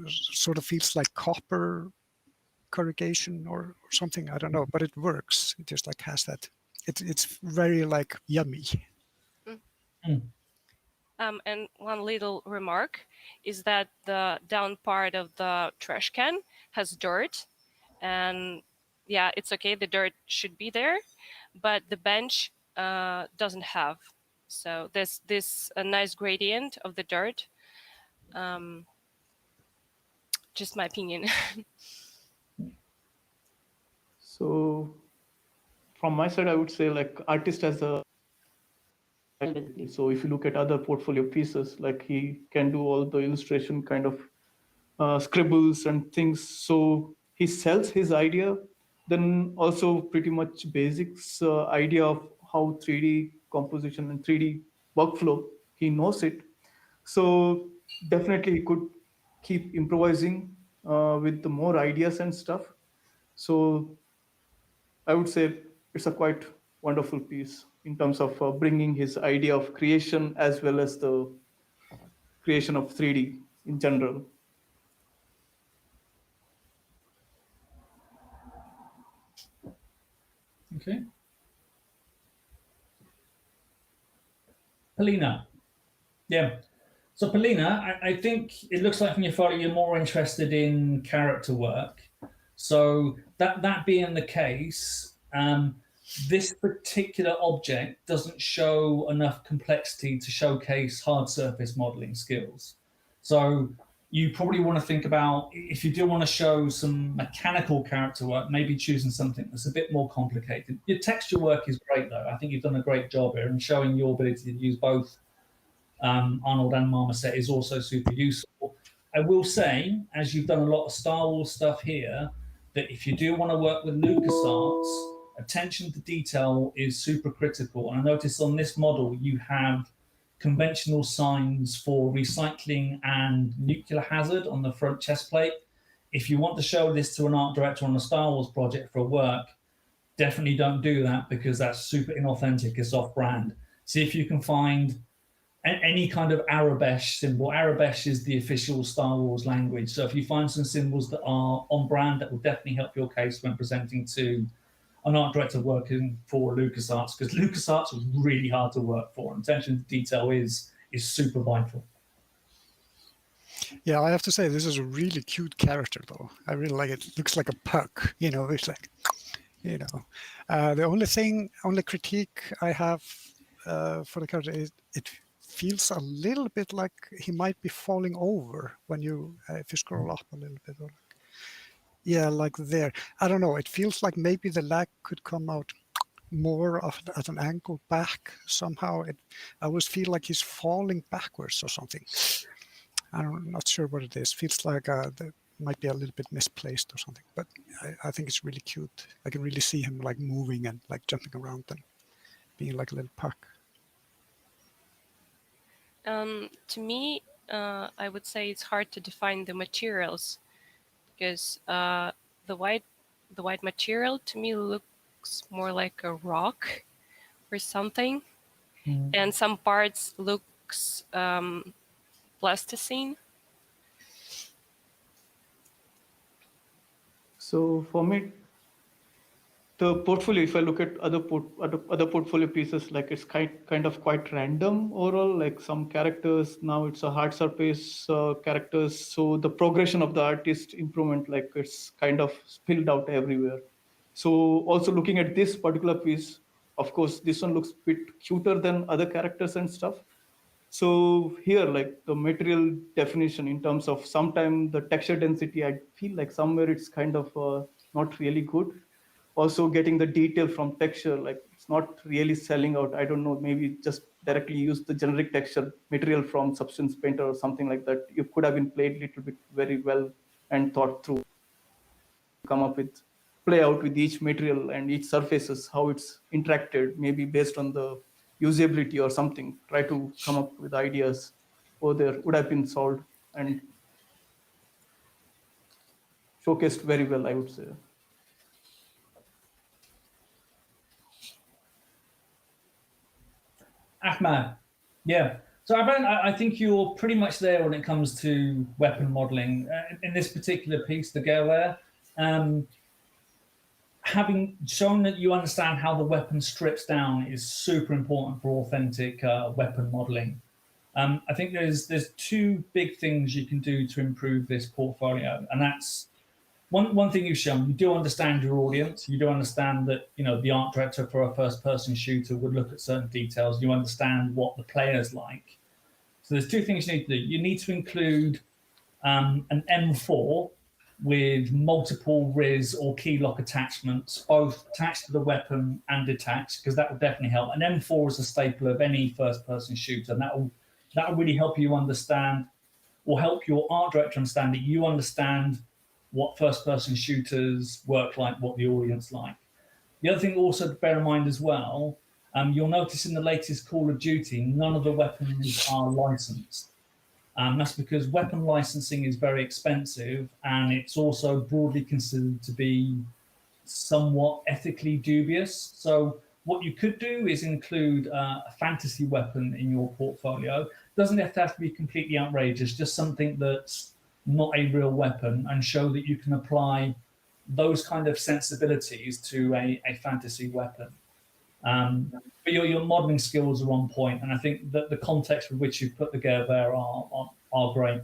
sort of feels like copper corrugation or something. I don't know, but it works. It just has that. It's very yummy. And one little remark is that the down part of the trash can has dirt, and yeah, it's okay. The dirt should be there, but the bench doesn't have. So there's this a nice gradient of the dirt. Just my opinion. So from my side, I would say artist as a so if you look at other portfolio pieces, he can do all the illustration kind of scribbles and things. So he sells his idea, then also pretty much basics idea of how 3D composition and 3D workflow, he knows it. So definitely he could keep improvising with the more ideas and stuff. So I would say it's a quite wonderful piece in terms of bringing his idea of creation as well as the creation of 3D in general. Okay. Polina. Yeah. So Polina, I think it looks like from your photo you're more interested in character work. So that being the case, this particular object doesn't show enough complexity to showcase hard surface modeling skills. So you probably want to think about, if you do want to show some mechanical character work, maybe choosing something that's a bit more complicated. Your texture work is great, though. I think you've done a great job here, and showing your ability to use both Arnold and Marmoset is also super useful. I will say, as you've done a lot of Star Wars stuff here, that if you do want to work with LucasArts, attention to detail is super critical. And I noticed on this model, you have conventional signs for recycling and nuclear hazard on the front chest plate. If you want to show this to an art director on a Star Wars project for work, definitely don't do that because that's super inauthentic. It's off-brand. See if you can find any kind of Arabesh symbol. Arabesh is the official Star Wars language. So if you find some symbols that are on brand, that will definitely help your case when presenting to an art director working for LucasArts, because LucasArts is really hard to work for. And attention to detail is super vital. Yeah, I have to say, this is a really cute character, though. I really like it. It looks like a puck, it's You know, the only critique I have for the character is it feels a little bit like he might be falling over when you if you scroll up a little bit. Or like, yeah, like there. I don't know. It feels like maybe the lag could come out more of at an angle back somehow. I always feel like he's falling backwards or something. I'm not sure what it is. Feels like the might be a little bit misplaced or something, but I think it's really cute. I can really see him like moving and like jumping around and being like a little puck. To me, I would say it's hard to define the materials because the white material to me looks more like a rock or something, and some parts looks plasticine. So for me, the portfolio, if I look at other portfolio pieces, like it's kind of quite random overall. Like some characters now it's a hard surface characters, so the progression of the artist improvement, like it's kind of spilled out everywhere. So also looking at this particular piece, of course, this one looks a bit cuter than other characters and stuff. So here, like the material definition in terms of sometime the texture density, I feel like somewhere it's kind of not really good. Also getting the detail from texture, like it's not really selling out. I don't know, maybe just directly use the generic texture material from Substance Painter or something like that. You could have been played a little bit very well and thought through, come up with play out with each material and each surfaces, how it's interacted, maybe based on the usability or something. Try to come up with ideas or there would have been solved and showcased very well, I would say. Ahmad, yeah. So I think you're pretty much there when it comes to weapon modeling. In this particular piece, the girl there, having shown that you understand how the weapon strips down is super important for authentic weapon modeling. I think there's two big things you can do to improve this portfolio, and that's one thing you've shown. You do understand your audience. You do understand that the art director for a first-person shooter would look at certain details. You understand what the players like. So there's two things you need to do. You need to include an M4 with multiple RIS or key lock attachments, both attached to the weapon and detached, because that will definitely help. An M4 is a staple of any first-person shooter, and that will really help you understand, or help your art director understand that you understand what first-person shooters work like, what the audience like. The other thing also to bear in mind as well, you'll notice in the latest Call of Duty, none of the weapons are licensed. That's because weapon licensing is very expensive, and it's also broadly considered to be somewhat ethically dubious. So what you could do is include a fantasy weapon in your portfolio. Doesn't have to be completely outrageous, just something that's not a real weapon, and show that you can apply those kind of sensibilities to a fantasy weapon. But your modeling skills are on point, and I think that the context with which you've put together there are great.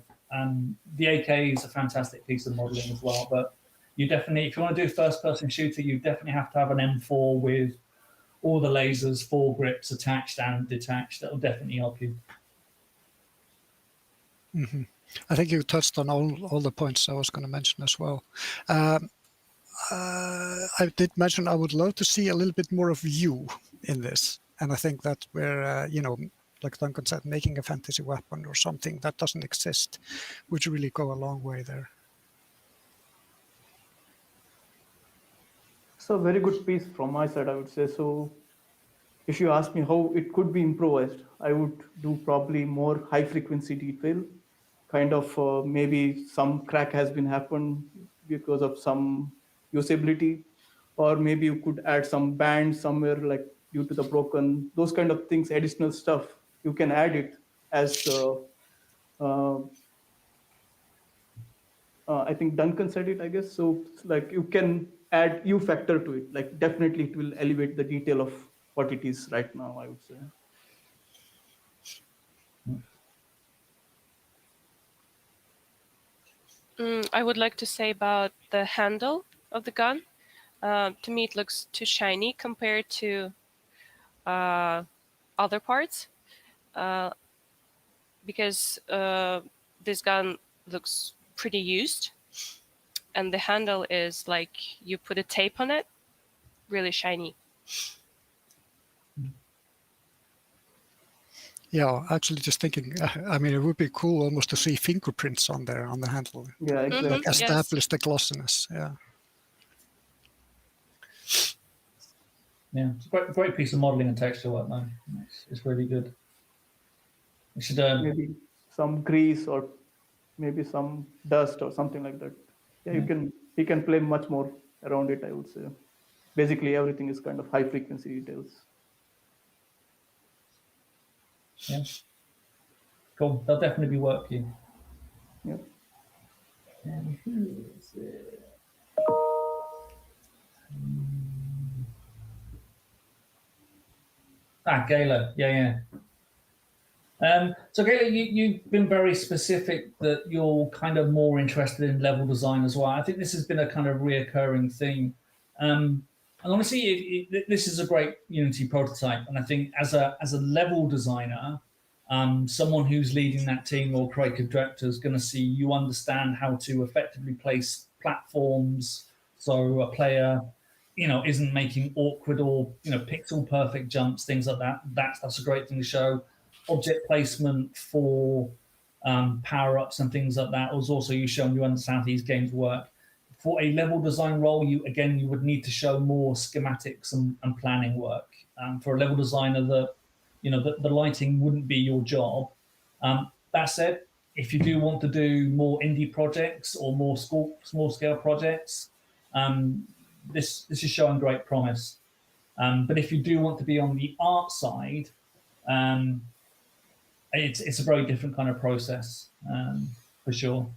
The AK is a fantastic piece of modeling as well, but you definitely, if you want to do first-person shooter, you definitely have to have an M4 with all the lasers, 4 grips attached and detached. That'll definitely help you. Mm-hmm. I think you touched on all the points I was going to mention as well. I did mention I would love to see a little bit more of you in this, and I think that's where like Duncan said, making a fantasy weapon or something that doesn't exist would really go a long way there. It's a very good piece from my side, I would say. So if you ask me how it could be improvised, I would do probably more high frequency detail. Kind of maybe some crack has been happened because of some usability, or maybe you could add some bands somewhere, like due to the broken, those kind of things, additional stuff. You can add it as uh, I think Duncan said it, I guess. So like you can add U factor to it. Like definitely it will elevate the detail of what it is right now, I would say. I would like to say about the handle of the gun. To me, it looks too shiny compared to other parts, because this gun looks pretty used, and the handle is like you put a tape on it, really shiny. Yeah, actually, just thinking. I mean, it would be cool almost to see fingerprints on there on the handle, Yeah, exactly. like Yes. establish the glossiness. Yeah. Yeah, it's a great piece of modeling and texture work, man. It's really good. We should Maybe some grease or maybe some dust or something like that. Yeah, you can play much more around it, I would say. Basically, everything is kind of high frequency details. yeah, cool. They'll definitely be work for you. Yeah. And who is it? Gala. Yeah. So Gala, you've been very specific that you're kind of more interested in level design as well. I think this has been a kind of reoccurring theme. And honestly, this is a great Unity prototype. And I think as a level designer, someone who's leading that team or creative director is going to see you understand how to effectively place platforms, so a player isn't making awkward or pixel perfect jumps, things like that. That's a great thing to show. Object placement for power ups and things like that was also you showing you understand how these games work. For a level design role, you would need to show more schematics and planning work. For a level designer, the lighting wouldn't be your job. That said, if you do want to do more indie projects or more small scale projects, this is showing great promise. But if you do want to be on the art side, it's a very different kind of process, for sure.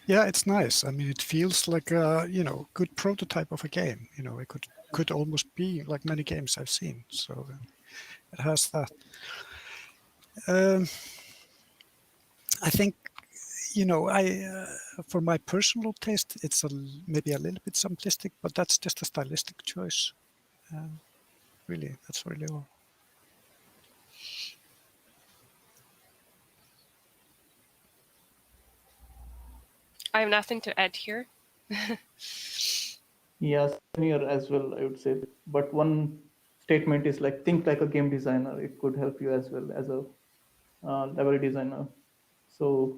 Yeah, it's nice. I mean, it feels like a good prototype of a game. It could almost be like many games I've seen. So it has that. I think I for my personal taste, it's maybe a little bit simplistic, but that's just a stylistic choice. Really, that's really all. I have nothing to add here. Yeah, same here as well, I would say. But one statement is like think like a game designer. It could help you as well as a level designer. So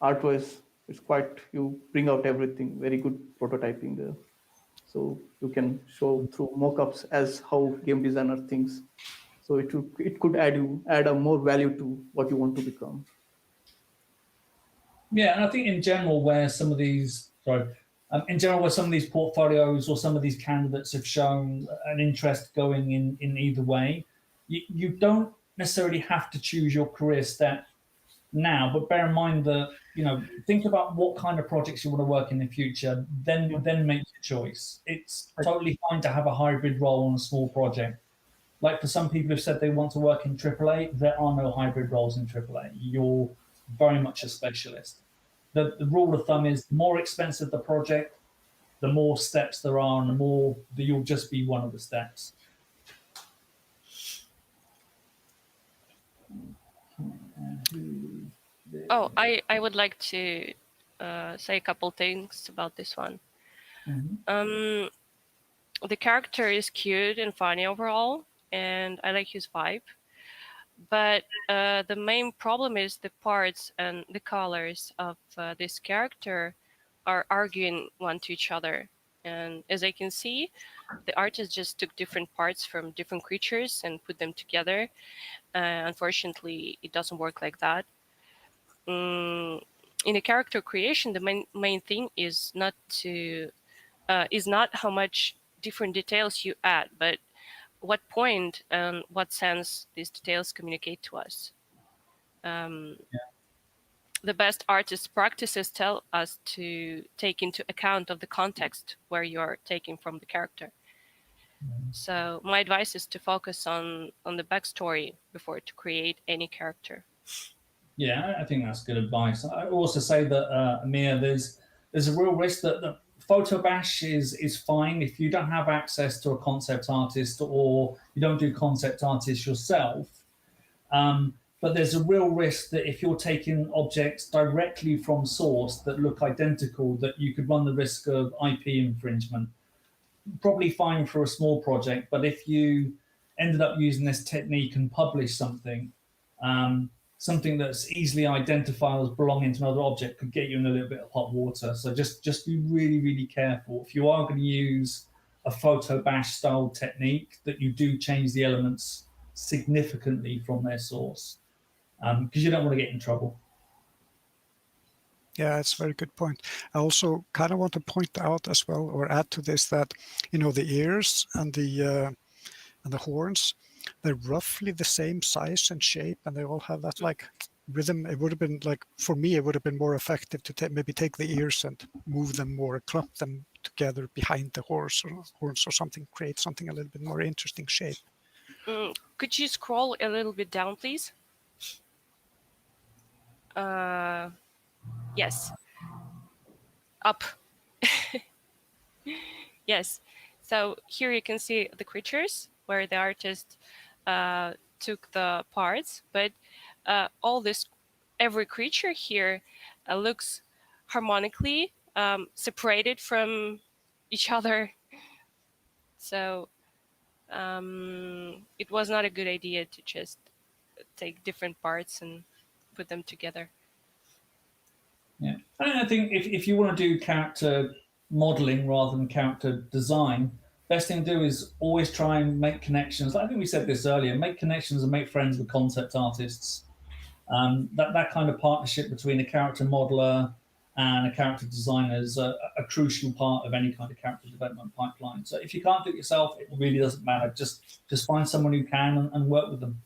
art-wise, it's quite you bring out everything. Very good prototyping there. So you can show through mockups as how game designer thinks. So it could add a more value to what you want to become. Yeah, and I think in general, where some of these portfolios or some of these candidates have shown an interest going in either way, you don't necessarily have to choose your career step now, but bear in mind that think about what kind of projects you want to work in the future. Then make your choice. It's totally fine to have a hybrid role on a small project. Like for some people who've said they want to work in AAA, there are no hybrid roles in AAA. You're very much a specialist. The rule of thumb is the more expensive the project, the more steps there are, and the more that you'll just be one of the steps. Oh, I would like to say a couple things about this one. The character is cute and funny overall, and I like his vibe. But the main problem is the parts and the colors of this character are arguing one to each other. And as I can see, the artist just took different parts from different creatures and put them together. Unfortunately, it doesn't work like that. In a character creation, the main thing is not how much different details you add, but what point and what sense these details communicate to us. The best artist practices tell us to take into account of the context where you're taking from the character. So my advice is to focus on the backstory before to create any character. Yeah, I think that's good advice. I would also say that, Amir, there's a real risk that the photo bash is fine if you don't have access to a concept artist or you don't do concept artists yourself. But there's a real risk that if you're taking objects directly from source that look identical, that you could run the risk of IP infringement. Probably fine for a small project, but if you ended up using this technique and publish something, something that's easily identified as belonging to another object could get you in a little bit of hot water. So just be really, really careful. If you are going to use a photo bash style technique, that you do change the elements significantly from their source, because you don't want to get in trouble. Yeah, it's a very good point. I also kind of want to point out as well, or add to this, that the ears and the horns, they're roughly the same size and shape, and they all have that like rhythm. It would have been like, for me, it would have been more effective to maybe take the ears and move them more, clump them together behind the horns or something, create something a little bit more interesting shape. Could you scroll a little bit down, please? Yes. Up. Yes. So here you can see the creatures where the artist took the parts, but every creature here looks harmonically separated from each other. So it was not a good idea to just take different parts and put them together. Yeah, and I think if you want to do character modeling rather than character design, best thing to do is always try and make connections. I think we said this earlier: make connections and make friends with concept artists. That kind of partnership between a character modeler and a character designer is a crucial part of any kind of character development pipeline. So if you can't do it yourself, it really doesn't matter. Just find someone who can and work with them.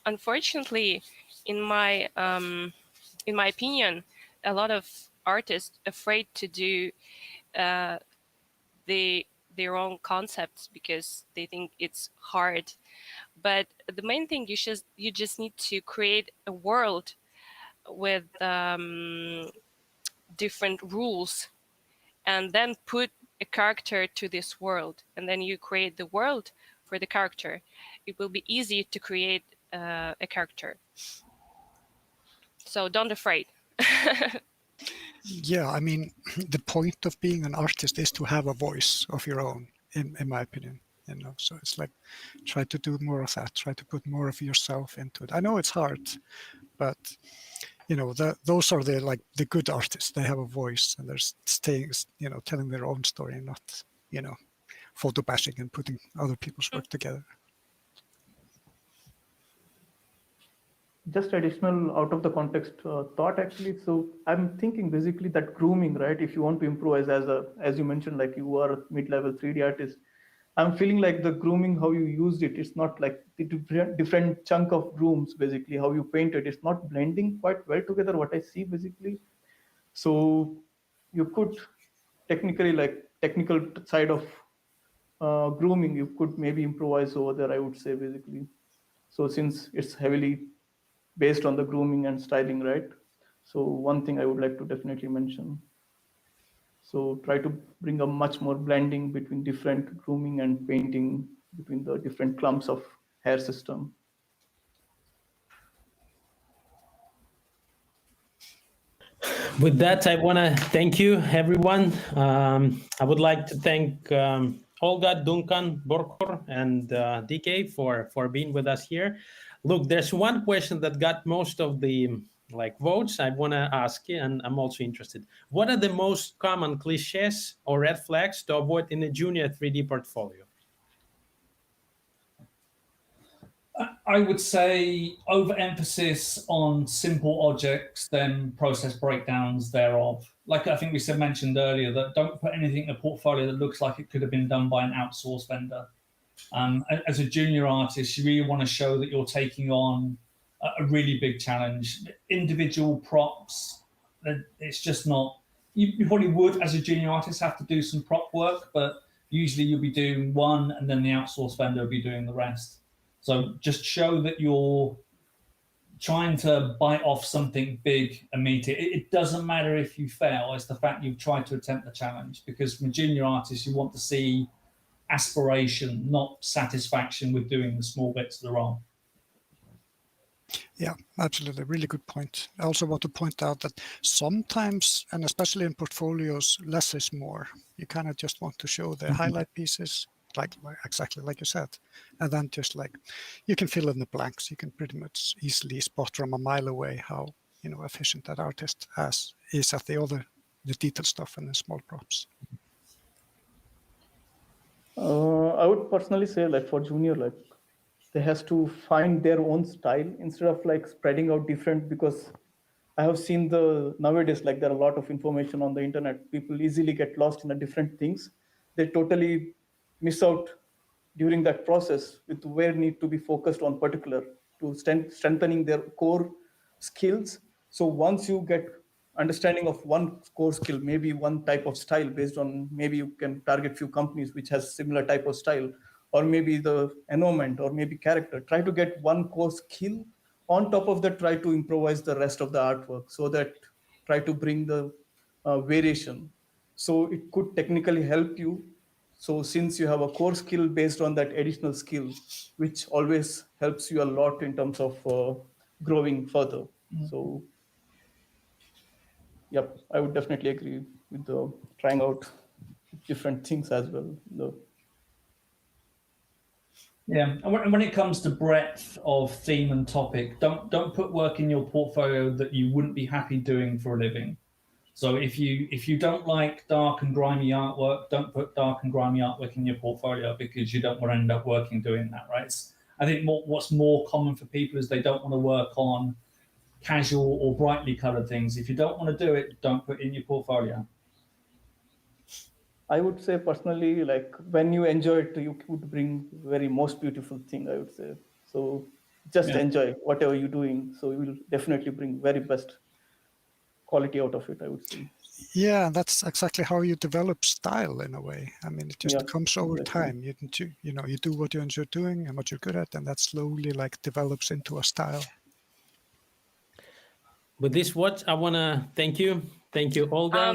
Unfortunately, in my opinion, a lot of artists afraid to do their own concepts because they think it's hard. But the main thing, you just need to create a world with different rules, and then put a character to this world, and then you create the world for the character. It will be easy to create a character. So don't afraid. Yeah, I mean, the point of being an artist is to have a voice of your own, in my opinion. So it's like, try to do more of that. Try to put more of yourself into it. I know it's hard, but those are the good artists. They have a voice and they're staying, telling their own story, and not, photo bashing and putting other people's work together. Just additional out of the context thought, actually. So I'm thinking basically that grooming, right? If you want to improvise as you mentioned, like you are a mid-level 3D artist, I'm feeling like the grooming, how you used it, it's not like the different chunk of rooms, basically, how you paint it. It's not blending quite well together, what I see, basically. So you could technically, like technical side of grooming, you could maybe improvise over there, I would say, basically. So since it's heavily based on the grooming and styling, right? So one thing I would like to definitely mention. So try to bring a much more blending between different grooming and painting between the different clumps of hair system. With that, I want to thank you, everyone. I would like to thank Olga, Duncan, Borkor, and DK for being with us here. Look, there's one question that got most of the votes. I want to ask you, and I'm also interested. What are the most common cliches or red flags to avoid in a junior 3D portfolio? I would say overemphasis on simple objects, then process breakdowns thereof. Like I think we mentioned earlier, that don't put anything in a portfolio that looks like it could have been done by an outsourced vendor. As a junior artist, you really want to show that you're taking on a really big challenge. Individual props, it's just not. You probably would, as a junior artist, have to do some prop work, but usually you'll be doing one, and then the outsourced vendor will be doing the rest. So just show that you're trying to bite off something big and meet it. It doesn't matter if you fail, it's the fact you've tried to attempt the challenge, because from a junior artist, you want to see aspiration, not satisfaction with doing the small bits that are wrong. Yeah, absolutely. Really good point. I also want to point out that sometimes, and especially in portfolios, less is more. You kind of just want to show the highlight pieces, like exactly like you said, and then just like you can fill in the blanks. You can pretty much easily spot from a mile away how efficient that artist is at the detailed stuff and the small props. I would personally say, like for junior, like they has to find their own style instead of like spreading out different, because I have seen nowadays, like there are a lot of information on the internet. People easily get lost in the different things. They totally miss out during that process with where need to be focused on particular to strengthening their core skills. So once you get understanding of one core skill, maybe one type of style based on, maybe you can target few companies which has similar type of style, or maybe the environment, or maybe character. Try to get one core skill. On top of that, try to improvise the rest of the artwork, so that try to bring the variation. So it could technically help you. So since you have a core skill based on that additional skill, which always helps you a lot in terms of growing further. So, yep, I would definitely agree with the trying out different things as well. Yeah, and when it comes to breadth of theme and topic, don't put work in your portfolio that you wouldn't be happy doing for a living. So if you don't like dark and grimy artwork, don't put dark and grimy artwork in your portfolio, because you don't want to end up doing that, right? I think what's more common for people is they don't want to work on casual or brightly colored things. If you don't want to do it, don't put it in your portfolio. I would say personally, like when you enjoy it, you could bring very most beautiful thing, I would say. So just enjoy whatever you're doing. So you will definitely bring very best quality out of it, I would say. Yeah, and that's exactly how you develop style in a way. I mean, it just comes over time. You do what you enjoy doing and what you're good at, and that slowly like develops into a style. With this watch, I want to thank you, Olga.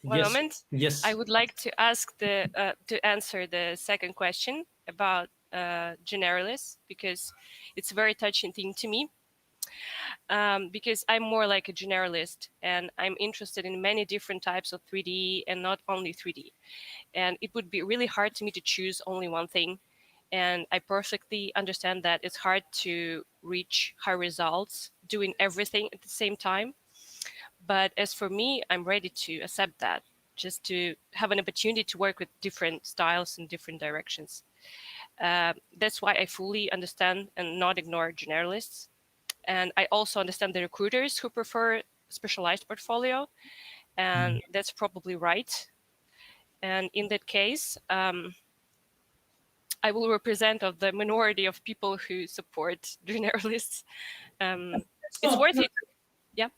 One moment. Yes. I would like to ask to answer the second question about generalists, because it's a very touching thing to me. Because I'm more like a generalist, and I'm interested in many different types of 3D and not only 3D. And it would be really hard to me to choose only one thing. And I perfectly understand that it's hard to reach high results doing everything at the same time. But as for me, I'm ready to accept that, just to have an opportunity to work with different styles and different directions. That's why I fully understand and not ignore generalists. And I also understand the recruiters who prefer specialized portfolio, and that's probably right. And in that case, I will represent of the minority of people who support generalists. It's worth it. Yeah.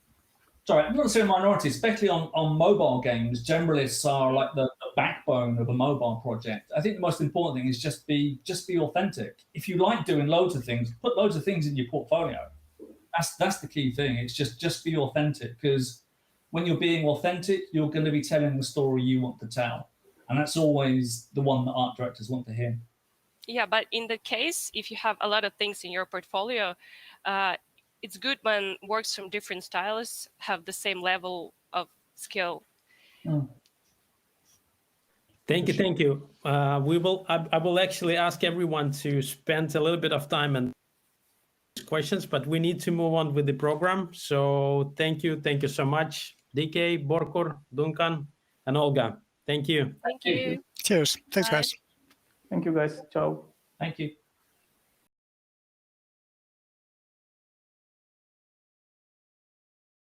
Sorry, I'm not saying minority, especially on mobile games. Generalists are like the backbone of a mobile project. I think the most important thing is just be authentic. If you like doing loads of things, put loads of things in your portfolio. That's the key thing. It's just be authentic, because when you're being authentic, you're going to be telling the story you want to tell, and that's always the one that art directors want to hear. Yeah, but in the case, if you have a lot of things in your portfolio, it's good when works from different styles have the same level of skill. Thank you. I will actually ask everyone to spend a little bit of time and questions, but we need to move on with the program. So thank you so much, DK, Borkur, Duncan, and Olga. Thank you. Thank you. Cheers. Thanks, Bye. guys. Thank you, guys. Ciao. Thank you.